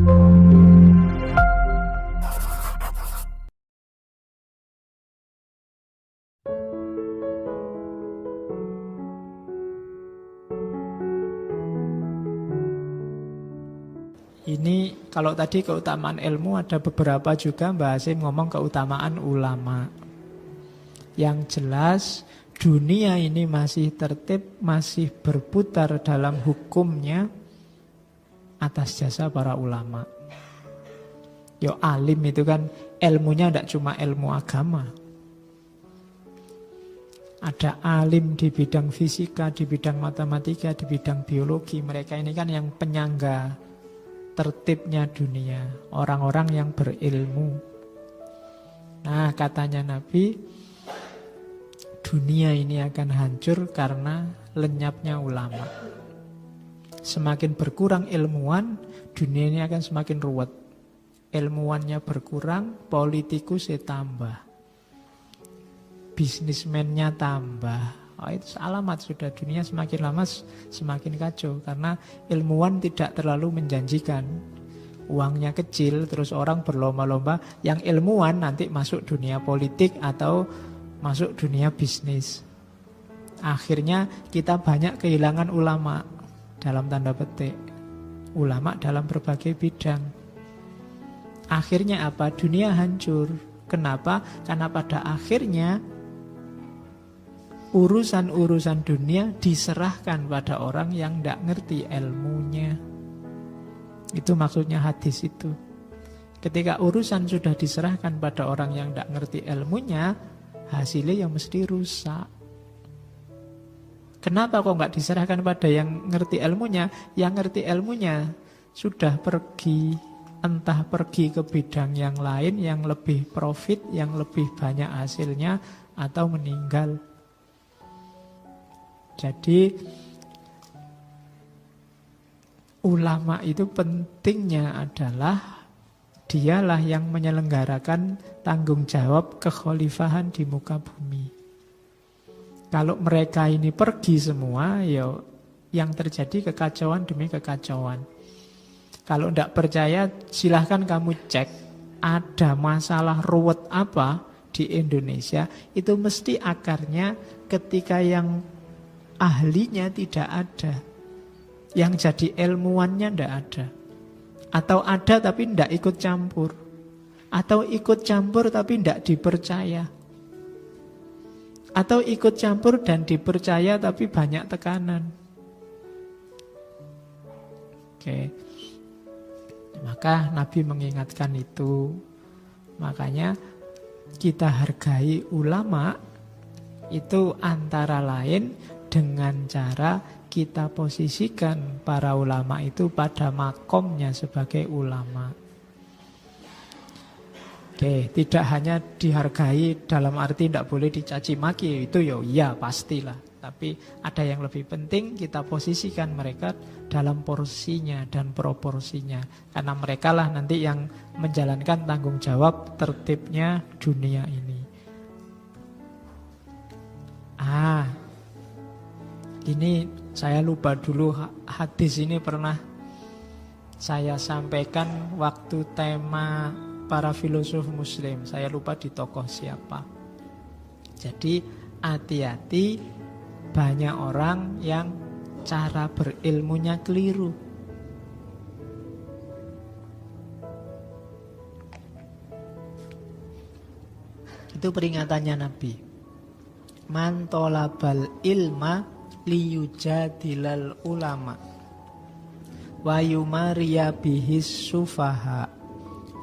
Ini kalau tadi keutamaan ilmu, ada beberapa juga Mbak Hasim ngomong keutamaan ulama. Yang jelas dunia ini masih tertib, masih berputar dalam hukumnya atas jasa para ulama. Yo alim itu kan ilmunya tidak cuma ilmu agama. Ada alim di bidang fisika, di bidang matematika, di bidang biologi. Mereka ini kan yang penyangga tertibnya dunia, orang-orang yang berilmu. Nah, katanya Nabi, dunia ini akan hancur karena lenyapnya ulama. Semakin berkurang ilmuwan, dunia ini akan semakin ruwet. Ilmuwannya berkurang, politikusnya tambah, bisnismennya tambah. Oh, itu alamat sudah dunia semakin lama semakin kacau. Karena ilmuwan tidak terlalu menjanjikan. Uangnya kecil, terus orang berlomba-lomba. Yang ilmuwan nanti masuk dunia politik atau masuk dunia bisnis. Akhirnya kita banyak kehilangan ulama, dalam tanda petik. Ulama dalam berbagai bidang. Akhirnya apa? Dunia hancur. Kenapa? Karena pada akhirnya urusan-urusan dunia diserahkan pada orang yang tidak ngerti ilmunya. Itu maksudnya hadis itu. Ketika urusan sudah diserahkan pada orang yang tidak ngerti ilmunya, hasilnya yang mesti rusak. Kenapa kok nggak diserahkan pada yang ngerti ilmunya? Yang ngerti ilmunya sudah pergi, entah pergi ke bidang yang lain, yang lebih profit, yang lebih banyak hasilnya, atau meninggal. Jadi ulama itu pentingnya adalah dialah yang menyelenggarakan tanggung jawab kekhalifahan di muka bumi. Kalau mereka ini pergi semua, ya yang terjadi kekacauan demi kekacauan. Kalau tidak percaya, silahkan kamu cek ada masalah ruwet apa di Indonesia, itu mesti akarnya ketika yang ahlinya tidak ada, yang jadi ilmuwannya tidak ada, atau ada tapi tidak ikut campur, atau ikut campur tapi tidak dipercaya, atau ikut campur dan dipercaya tapi banyak tekanan. Oke, maka Nabi mengingatkan itu. Makanya kita hargai ulama itu antara lain dengan cara kita posisikan para ulama itu pada makomnya sebagai ulama. Oke, tidak hanya dihargai dalam arti tidak boleh dicaci maki, itu ya pastilah. Tapi ada yang lebih penting, kita posisikan mereka dalam porsinya dan proporsinya. Karena mereka lah nanti yang menjalankan tanggung jawab tertibnya dunia ini. Ini saya lupa dulu, hadis ini pernah saya sampaikan waktu tema para filosof muslim. Saya lupa di tokoh siapa. Jadi hati-hati, banyak orang yang cara berilmunya keliru. Itu peringatannya Nabi. Man tolabal ilma liyujadilal ulama wa yumariya bihis sufaha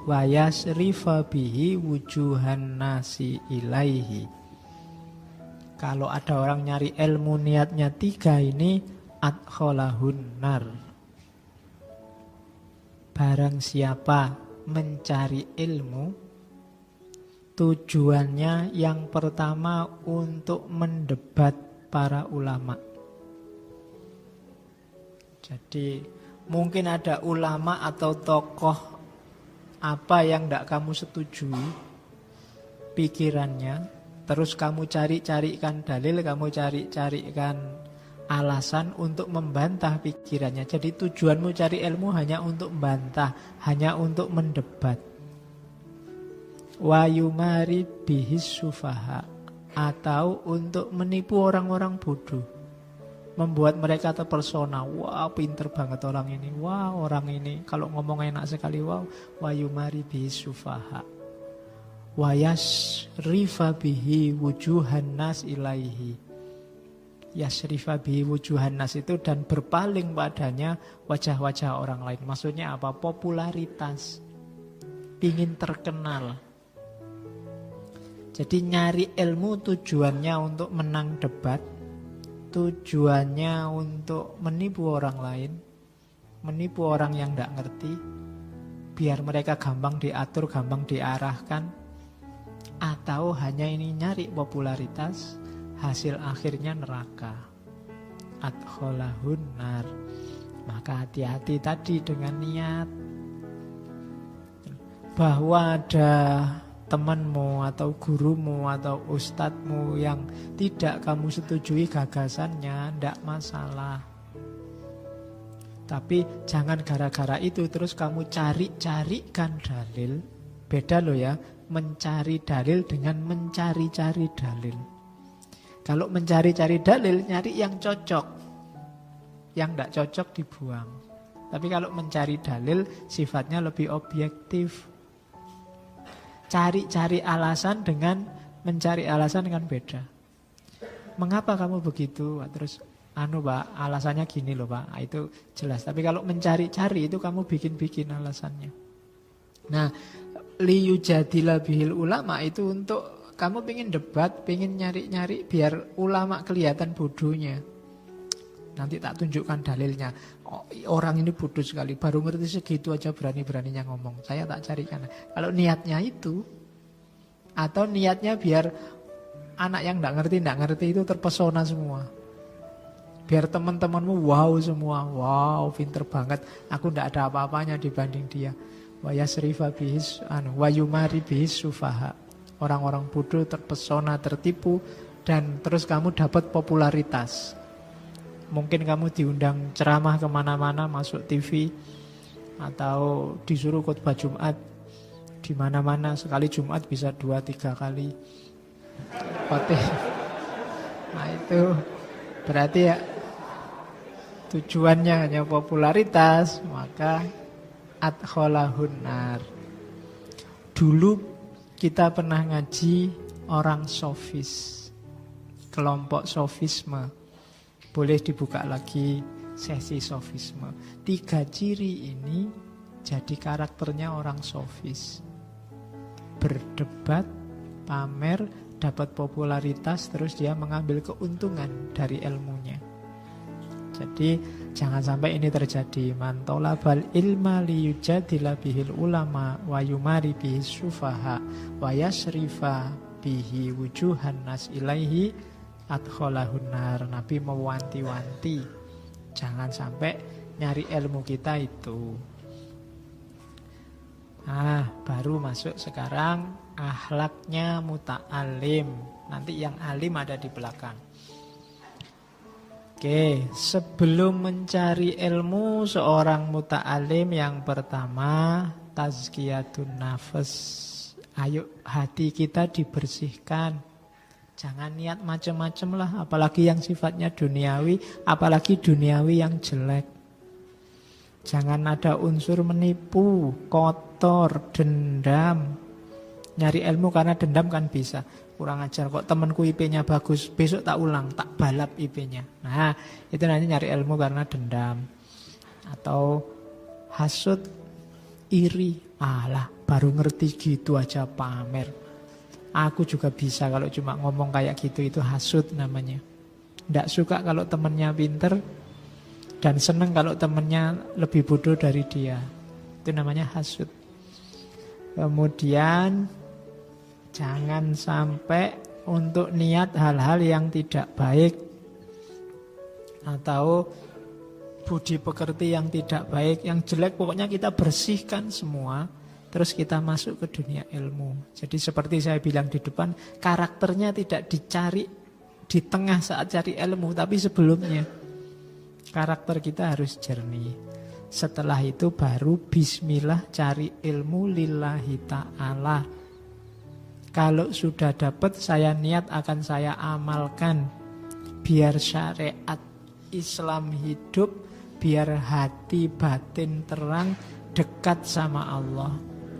wa yasrifa bihi wujuhan nasi ilaihi. Kalau ada orang nyari ilmu niatnya 3 ini, adkholahun nar. Barang siapa mencari ilmu, tujuannya yang pertama untuk mendebat para ulama. Jadi mungkin ada ulama atau tokoh apa yang tidak kamu setujui pikirannya, terus kamu cari-carikan dalil, kamu cari-carikan alasan untuk membantah pikirannya. Jadi tujuanmu cari ilmu hanya untuk membantah, hanya untuk mendebat. Wa yumari bihis sufaha, atau untuk menipu orang-orang bodoh, membuat mereka terpersona. Wah, pinter banget orang ini. Wah, orang ini kalau ngomong enak sekali. Wow, wa yumari bihis sufaha wa yasrifa bihi wujuhan nas ilaihi. Yasrifa bihi wujuhan nas itu dan berpaling padanya wajah-wajah orang lain. Maksudnya apa? Popularitas, pingin terkenal. Jadi nyari ilmu tujuannya untuk menang debat, tujuannya untuk menipu orang lain, menipu orang yang tidak ngerti, biar mereka gampang diatur, gampang diarahkan. Atau hanya ini nyari popularitas, hasil akhirnya neraka. Adkholahun nar. Maka hati-hati tadi dengan niat. Bahwa ada temanmu atau gurumu atau ustadzmu yang tidak kamu setujui gagasannya, tidak masalah. Tapi jangan gara-gara itu terus kamu cari-carikan dalil. Beda loh ya, mencari dalil dengan mencari-cari dalil. Kalau mencari-cari dalil, nyari yang cocok. Yang tidak cocok dibuang. Tapi kalau mencari dalil, sifatnya lebih objektif. Cari-cari alasan dengan mencari alasan kan beda. Mengapa kamu begitu? Terus, Pak, alasannya gini loh Pak. Itu jelas. Tapi kalau mencari-cari itu kamu bikin-bikin alasannya. Nah, liyujadila bihil ulama itu untuk kamu pengen debat, pengen nyari-nyari biar ulama kelihatan bodohnya. Nanti tak tunjukkan dalilnya. Oh, orang ini bodoh sekali, baru ngerti segitu aja berani-beraninya ngomong. Saya tak carikan. Kalau niatnya itu, atau niatnya biar anak yang tidak ngerti itu terpesona semua. Biar teman-temanmu wow semua, wow pinter banget. Aku tidak ada apa-apanya dibanding dia. Wa yasrifa bihis wa yumari bihis sufaha. Orang-orang bodoh terpesona, tertipu, dan terus kamu dapat popularitas. Mungkin kamu diundang ceramah kemana-mana, masuk TV, atau disuruh khutbah Jumat di mana-mana. Sekali Jumat bisa 2-3 kali khotbah. Nah itu berarti ya tujuannya hanya popularitas, maka adkholahun nar. Dulu kita pernah ngaji orang sofis, kelompok sofisme. Boleh dibuka lagi sesi sofisme. 3 ciri ini jadi karakternya orang sofis. Berdebat, pamer, dapat popularitas, terus dia mengambil keuntungan dari ilmunya. Jadi jangan sampai ini terjadi. Man talabal ilma liyujadila bihil ulama wa yumari bihi sufaha wa yasrifa bihi wujuhan nas ilaihi adkholahun nar. Nabi mewanti-wanti jangan sampai nyari ilmu kita itu. Baru masuk sekarang akhlaknya muta'alim. Nanti yang alim ada di belakang. Oke, sebelum mencari ilmu seorang muta'alim, yang pertama tazkiyatun nafas. Ayo hati kita dibersihkan. Jangan niat macam-macam lah, apalagi yang sifatnya duniawi, apalagi duniawi yang jelek. Jangan ada unsur menipu, kotor, dendam. Nyari ilmu karena dendam kan bisa. Kurang ajar kok temanku IP-nya bagus, besok tak ulang, tak balap IP-nya. Nah, itu nanti nyari ilmu karena dendam. Atau hasud, iri. Alah, baru ngerti gitu aja pamer. Aku juga bisa kalau cuma ngomong kayak gitu, itu hasud namanya. Nggak suka kalau temennya pinter, dan seneng kalau temennya lebih bodoh dari dia. Itu namanya hasud. Kemudian jangan sampai untuk niat hal-hal yang tidak baik atau budi pekerti yang tidak baik, yang jelek, pokoknya kita bersihkan semua. Terus kita masuk ke dunia ilmu. Jadi seperti saya bilang di depan, karakternya tidak dicari di tengah saat cari ilmu, tapi sebelumnya. Karakter kita harus jernih. Setelah itu baru bismillah cari ilmu lillahi ta'ala. Kalau sudah dapat, saya niat akan saya amalkan. Biar syariat Islam hidup, biar hati batin terang, dekat sama Allah.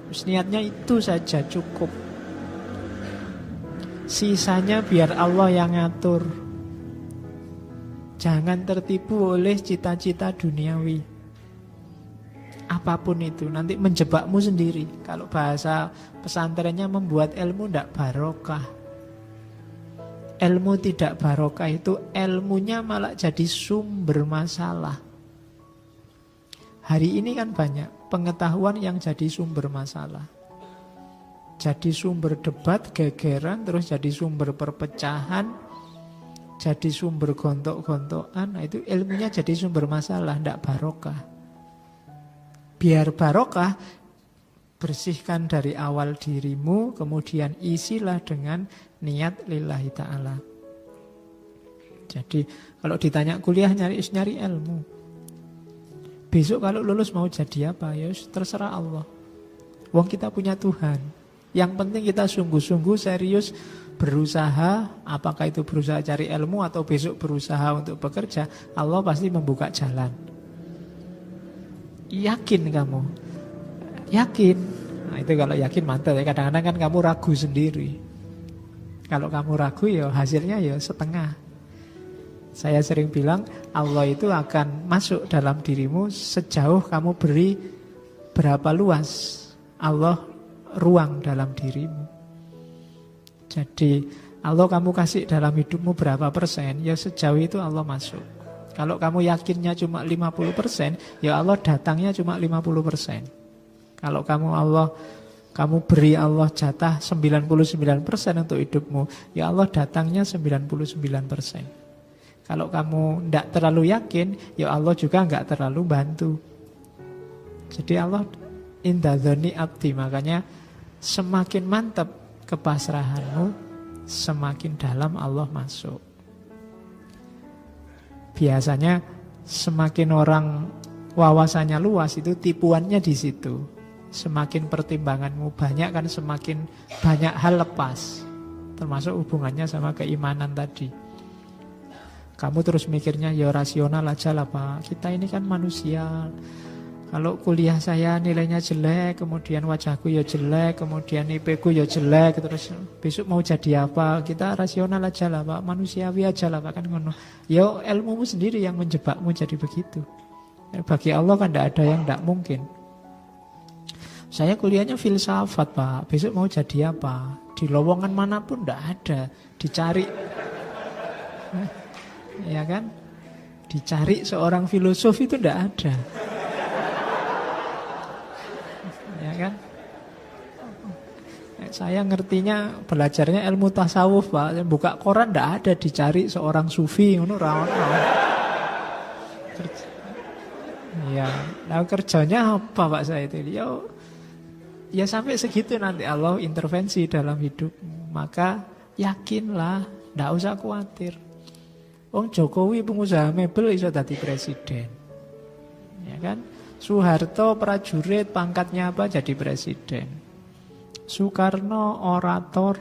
Terus niatnya itu saja cukup. Sisanya biar Allah yang ngatur. Jangan tertipu oleh cita-cita duniawi. Apapun itu, nanti menjebakmu sendiri. Kalau bahasa pesantrennya membuat ilmu tidak barokah. Ilmu tidak barokah itu ilmunya malah jadi sumber masalah. Hari ini kan banyak pengetahuan yang jadi sumber masalah. Jadi sumber debat, gegeran, terus jadi sumber perpecahan, jadi sumber gontok-gontokan. Nah, itu ilmunya jadi sumber masalah, tidak barokah. Biar barokah, bersihkan dari awal dirimu, kemudian isilah dengan niat lillahi ta'ala. Jadi kalau ditanya kuliah nyari ilmu. Besok kalau lulus mau jadi apa? Ya terserah Allah. Wong kita punya Tuhan. Yang penting kita sungguh-sungguh serius berusaha, apakah itu berusaha cari ilmu atau besok berusaha untuk bekerja, Allah pasti membuka jalan. Yakin kamu? Yakin. Nah, itu kalau yakin mantap ya. Kadang-kadang kan kamu ragu sendiri. Kalau kamu ragu ya hasilnya ya setengah. Saya sering bilang Allah itu akan masuk dalam dirimu sejauh kamu beri berapa luas Allah ruang dalam dirimu. Jadi Allah kamu kasih dalam hidupmu berapa persen, ya sejauh itu Allah masuk. Kalau kamu yakinnya cuma 50%, ya Allah datangnya cuma 50%. Kalau kamu beri Allah jatah 99% untuk hidupmu, ya Allah datangnya 99%. Kalau kamu tidak terlalu yakin, ya Allah juga enggak terlalu bantu. Jadi Allah inda dzanni abdi, makanya semakin mantap kepasrahanmu, semakin dalam Allah masuk. Biasanya semakin orang wawasannya luas itu tipuannya di situ. Semakin pertimbanganmu banyak kan semakin banyak hal lepas. Termasuk hubungannya sama keimanan tadi. Kamu terus mikirnya ya rasional aja lah Pak. Kita ini kan manusia. Kalau kuliah saya nilainya jelek, kemudian wajahku ya jelek, kemudian IP ku ya jelek, terus besok mau jadi apa? Kita rasional aja lah Pak, manusiawi aja lah Pak, kan ngono. Ya ilmumu sendiri yang menjebakmu jadi begitu. Bagi Allah kan tidak ada yang tidak mungkin. Saya kuliahnya filsafat Pak, besok mau jadi apa? Di lowongan manapun tidak ada, dicari. Ya kan? Dicari seorang filosof itu tidak ada. Ya kan? Saya ngertinya belajarnya ilmu tasawuf Pak. Buka koran tidak ada dicari seorang sufi ngono ra ono. Ya, lalu kerjanya apa Pak saya itu? Ya sampai segitu nanti Allah intervensi dalam hidupmu. Maka yakinlah, tidak usah khawatir. Wong Jokowi pengusaha mebel iso dadi presiden. Ya kan? Soeharto prajurit pangkatnya apa jadi presiden. Soekarno orator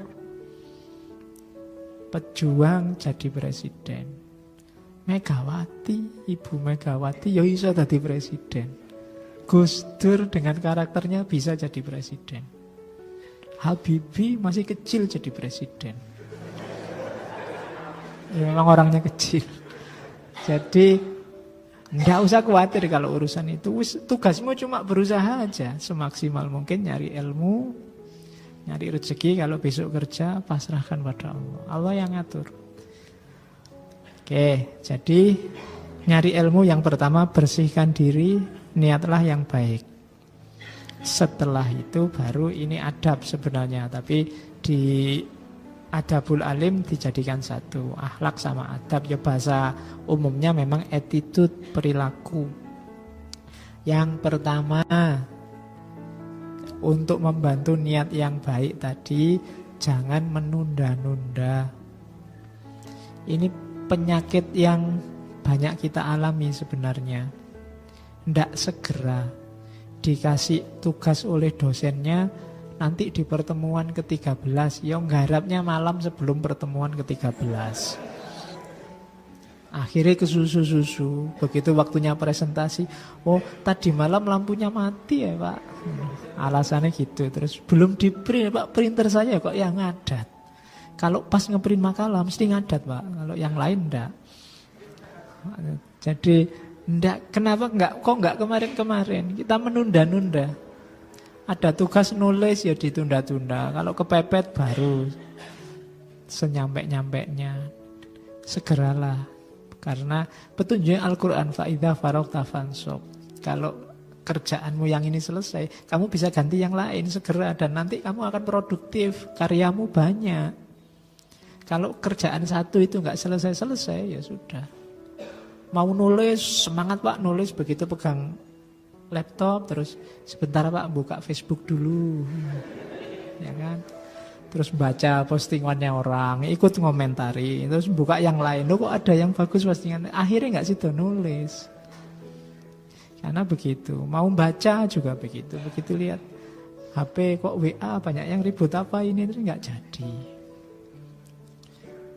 pejuang jadi presiden. Megawati, Ibu Megawati ya iso jadi presiden. Gus Dur dengan karakternya bisa jadi presiden. Habibie masih kecil jadi presiden. Ya, memang orangnya kecil. Jadi nggak usah khawatir kalau urusan itu. Tugasmu cuma berusaha aja semaksimal mungkin nyari ilmu, nyari rezeki. Kalau besok kerja pasrahkan pada Allah. Allah yang ngatur. Oke, jadi nyari ilmu yang pertama bersihkan diri, niatlah yang baik. Setelah itu baru ini adab sebenarnya, tapi di adabul alim dijadikan satu, akhlak sama adab. Ya bahasa umumnya memang attitude, perilaku. Yang pertama, untuk membantu niat yang baik tadi, jangan menunda-nunda. Ini penyakit yang banyak kita alami sebenarnya. Ndak segera dikasih tugas oleh dosennya, nanti di pertemuan ke-13, ya nggarapnya malam sebelum pertemuan ke-13. Akhirnya kesusu-susu. Begitu waktunya presentasi, oh tadi malam lampunya mati ya Pak. Alasannya gitu. Terus belum di print Pak, printer saya kok yang ngadat. Kalau pas ngeprint makalah mesti ngadat Pak. Kalau yang lain enggak. Jadi enggak, kenapa enggak kemarin-kemarin? Kita menunda-nunda. Ada tugas nulis ya ditunda-tunda. Kalau kepepet baru senyampe-nyampeknya. Segeralah. Karena petunjuk Al-Quran, fa'idha faragta fansab. Kalau kerjaanmu yang ini selesai, kamu bisa ganti yang lain segera. Dan nanti kamu akan produktif, karyamu banyak. Kalau kerjaan satu itu nggak selesai-selesai, ya sudah. Mau nulis, semangat Pak nulis, begitu pegang laptop, terus sebentar Pak buka Facebook dulu. Ya kan? Terus baca postingannya orang, ikut ngomentari, terus buka yang lain. Loh kok ada yang bagus postingan? Akhirnya nggak situ nulis. Karena begitu. Mau baca juga begitu. Begitu lihat HP kok WA banyak yang ribut apa ini, terus nggak jadi.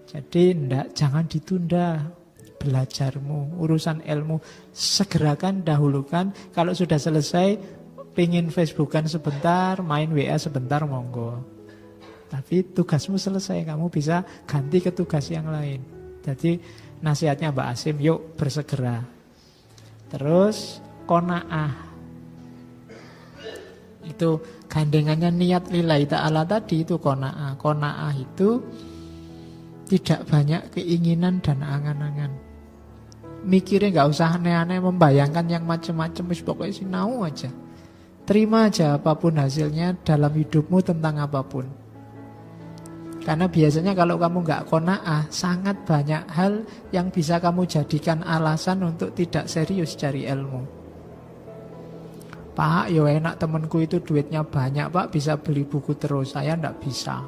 Jadi jangan ditunda belajarmu, urusan ilmu. Segerakan, dahulukan. Kalau sudah selesai, pingin Facebookan sebentar, main WA sebentar, monggo. Tapi tugasmu selesai, kamu bisa ganti ke tugas yang lain. Jadi nasihatnya Mbak Asim, yuk bersegera. Terus qanaah. Itu gandengannya niat lillahi ta'ala tadi, itu qanaah. Qanaah itu tidak banyak keinginan dan angan-angan. Mikirnya gak usah aneh-aneh, membayangkan yang macam-macam, pokoknya sinau aja. Terima aja apapun hasilnya dalam hidupmu tentang apapun. Karena biasanya kalau kamu nggak qanaah, sangat banyak hal yang bisa kamu jadikan alasan untuk tidak serius cari ilmu. Pak, yo enak temanku itu duitnya banyak Pak, bisa beli buku terus, saya nggak bisa.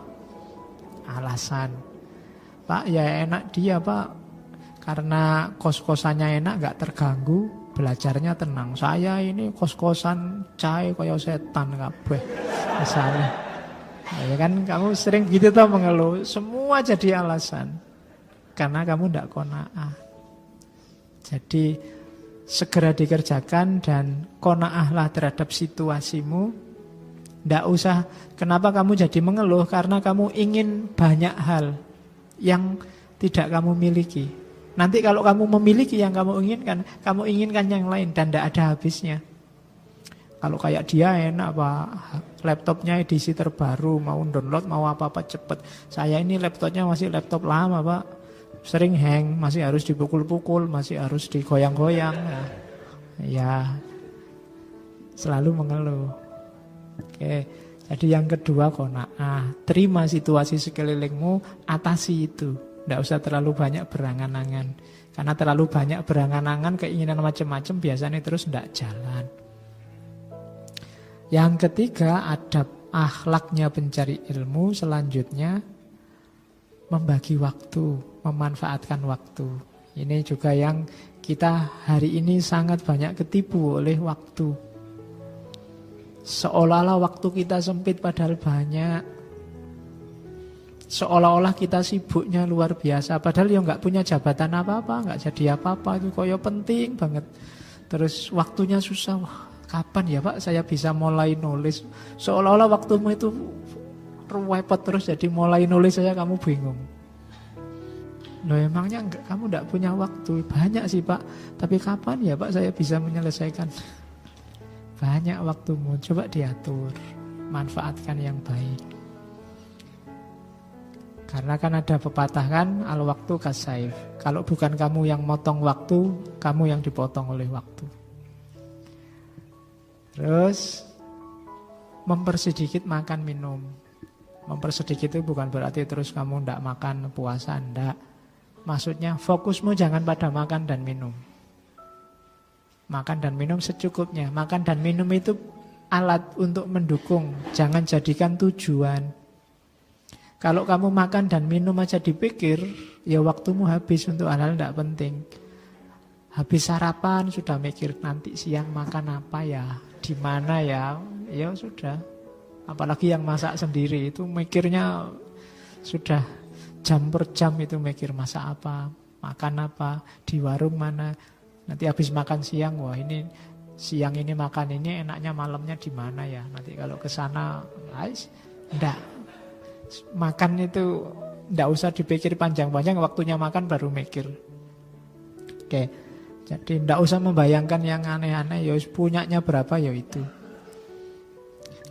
Alasan. Pak, ya enak dia Pak, karena kos-kosannya enak, nggak terganggu, belajarnya tenang. Saya ini kos-kosan cae kaya setan kabeh. Misalnya. Ya kan kamu sering gitu tuh mengeluh, semua jadi alasan karena kamu tidak qanaah. Jadi segera dikerjakan dan qanaahlah terhadap situasimu. Tidak usah, kenapa kamu jadi mengeluh? Karena kamu ingin banyak hal yang tidak kamu miliki. Nanti kalau kamu memiliki yang kamu inginkan yang lain dan tidak ada habisnya. Kalau kayak dia enak Pak, laptopnya edisi terbaru, mau download, mau apa-apa cepet. Saya ini laptopnya masih laptop lama Pak, sering hang, masih harus dipukul-pukul, masih harus digoyang-goyang. Nah, ya, selalu mengeluh. Oke, jadi yang kedua qanaah, terima situasi sekelilingmu, atasi itu. Tidak usah terlalu banyak berangan-angan. Karena terlalu banyak berangan-angan, keinginan macam-macam biasanya terus tidak jalan. Yang ketiga, adab akhlaknya pencari ilmu. Selanjutnya, membagi waktu, memanfaatkan waktu. Ini juga yang kita hari ini sangat banyak ketipu oleh waktu. Seolah-olah waktu kita sempit padahal banyak. Seolah-olah kita sibuknya luar biasa, padahal ya nggak punya jabatan apa-apa, nggak jadi apa-apa, itu koyo penting banget. Terus waktunya susah, wah, kapan ya Pak saya bisa mulai nulis? Seolah-olah waktumu itu repot terus, jadi mulai nulis saja kamu bingung. Loh emangnya kamu enggak punya waktu? Banyak sih Pak, tapi kapan ya Pak saya bisa menyelesaikan? Banyak waktumu, coba diatur, manfaatkan yang baik. Karena kan ada pepatah kan, al-waktu kasaif. Kalau bukan kamu yang motong waktu, kamu yang dipotong oleh waktu. Terus mempersedikit makan minum. Mempersedikit itu bukan berarti terus kamu tidak makan puasa, tidak. Maksudnya fokusmu jangan pada makan dan minum. Makan dan minum secukupnya. Makan dan minum itu alat untuk mendukung, jangan jadikan tujuan. Kalau kamu makan dan minum aja dipikir, ya waktumu habis untuk hal-hal tidak penting. Habis sarapan sudah mikir nanti siang makan apa ya, di mana ya, ya sudah. Apalagi yang masak sendiri itu mikirnya sudah jam per jam itu mikir masak apa, makan apa, di warung mana. Nanti habis makan siang, wah ini siang ini makan ini enaknya malamnya di mana ya. Nanti kalau ke sana, enggak. Makan itu enggak usah dipikir panjang-panjang, waktunya makan baru mikir. Oke. Jadi tidak usah membayangkan yang aneh-aneh, ya punyanya berapa ya itu.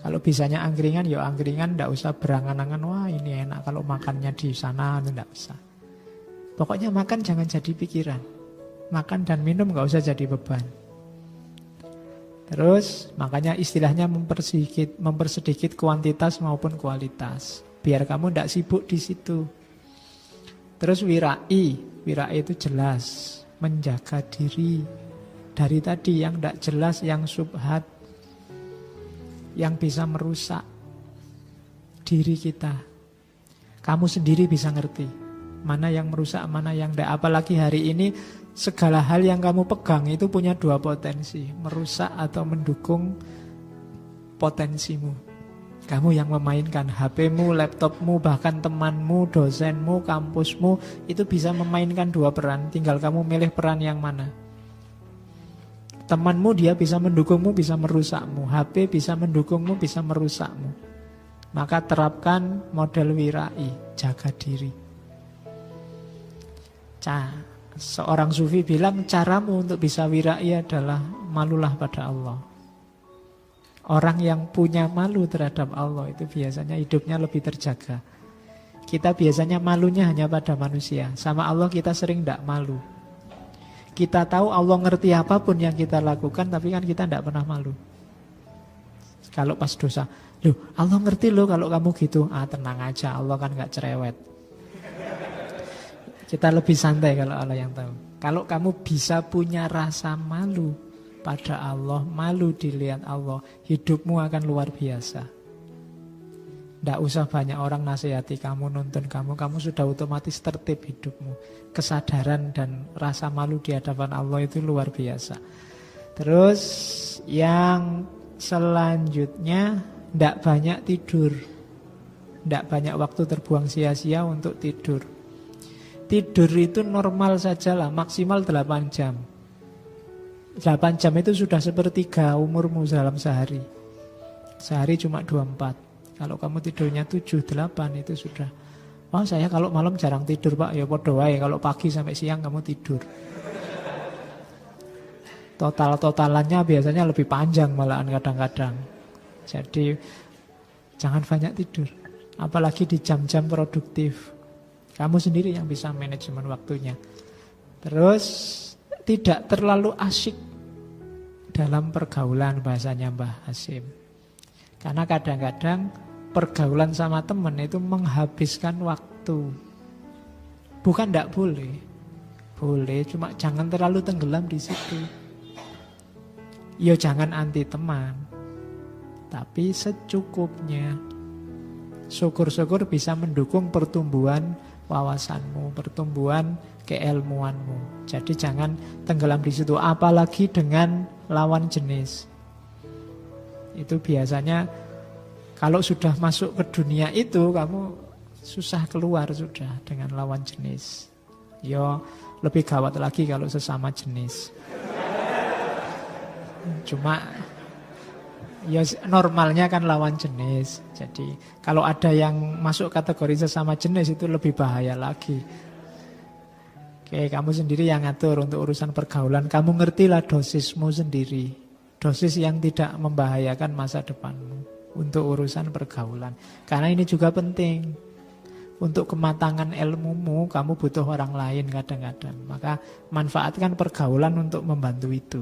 Kalau bisanya angkringan, ya angkringan, tidak usah berangan-angan, wah ini enak kalau makannya di sana, tidak usah. Pokoknya makan jangan jadi pikiran. Makan dan minum nggak usah jadi beban. Terus makanya istilahnya mempersedikit kuantitas maupun kualitas. Biar kamu tidak sibuk di situ. Terus wirai itu jelas. Menjaga diri dari tadi yang tidak jelas, yang subhat, yang bisa merusak diri kita. Kamu sendiri bisa ngerti mana yang merusak, mana yang tidak. Apalagi hari ini segala hal yang kamu pegang itu punya dua potensi, merusak atau mendukung potensimu. Kamu yang memainkan HP-mu, laptopmu, bahkan temanmu, dosenmu, kampusmu, itu bisa memainkan dua peran. Tinggal kamu milih peran yang mana. Temanmu dia bisa mendukungmu, bisa merusakmu. HP bisa mendukungmu, bisa merusakmu. Maka terapkan model wirai, jaga diri. Seorang sufi bilang caramu untuk bisa wirai adalah malulah pada Allah. Orang yang punya malu terhadap Allah itu biasanya hidupnya lebih terjaga. Kita biasanya malunya hanya pada manusia. Sama Allah kita sering tidak malu. Kita tahu Allah ngerti apapun yang kita lakukan, tapi kan kita tidak pernah malu. Kalau pas dosa, loh Allah ngerti loh kalau kamu gitu. Tenang aja, Allah kan gak cerewet. Kita lebih santai kalau Allah yang tahu. Kalau kamu bisa punya rasa malu pada Allah, malu dilihat Allah, hidupmu akan luar biasa. Tidak usah banyak orang nasihati kamu, nuntun kamu sudah otomatis tertib hidupmu. Kesadaran dan rasa malu di hadapan Allah itu luar biasa. Terus yang selanjutnya, tidak banyak tidur. Tidak banyak waktu terbuang sia-sia untuk tidur. Tidur itu normal sajalah, maksimal 8 jam. 8 jam itu sudah sepertiga umurmu dalam sehari. Sehari cuma 24. Kalau kamu tidurnya 7-8 itu sudah. Oh saya kalau malam jarang tidur Pak. Ya podo wae, kalau pagi sampai siang kamu tidur. Total-totalannya biasanya lebih panjang malahan kadang-kadang. Jadi jangan banyak tidur. Apalagi di jam-jam produktif. Kamu sendiri yang bisa manajemen waktunya. Terus tidak terlalu asyik dalam pergaulan, bahasanya Mbah Hasim. Karena kadang-kadang pergaulan sama teman itu menghabiskan waktu. Bukan tidak boleh. Boleh, cuma jangan terlalu tenggelam di situ. Ya jangan anti teman. Tapi secukupnya. Syukur-syukur bisa mendukung pertumbuhan wawasanmu, pertumbuhan keilmuanmu. Jadi jangan tenggelam di situ, apalagi dengan lawan jenis. Itu biasanya kalau sudah masuk ke dunia itu kamu susah keluar sudah dengan lawan jenis. Yo lebih gawat lagi kalau sesama jenis. Cuma ya normalnya kan lawan jenis. Jadi kalau ada yang masuk kategori sesama jenis itu lebih bahaya lagi. Oke, kamu sendiri yang ngatur untuk urusan pergaulan. Kamu ngertilah dosismu sendiri. Dosis yang tidak membahayakan masa depanmu untuk urusan pergaulan. Karena ini juga penting. Untuk kematangan ilmumu kamu butuh orang lain kadang-kadang. Maka manfaatkan pergaulan untuk membantu itu.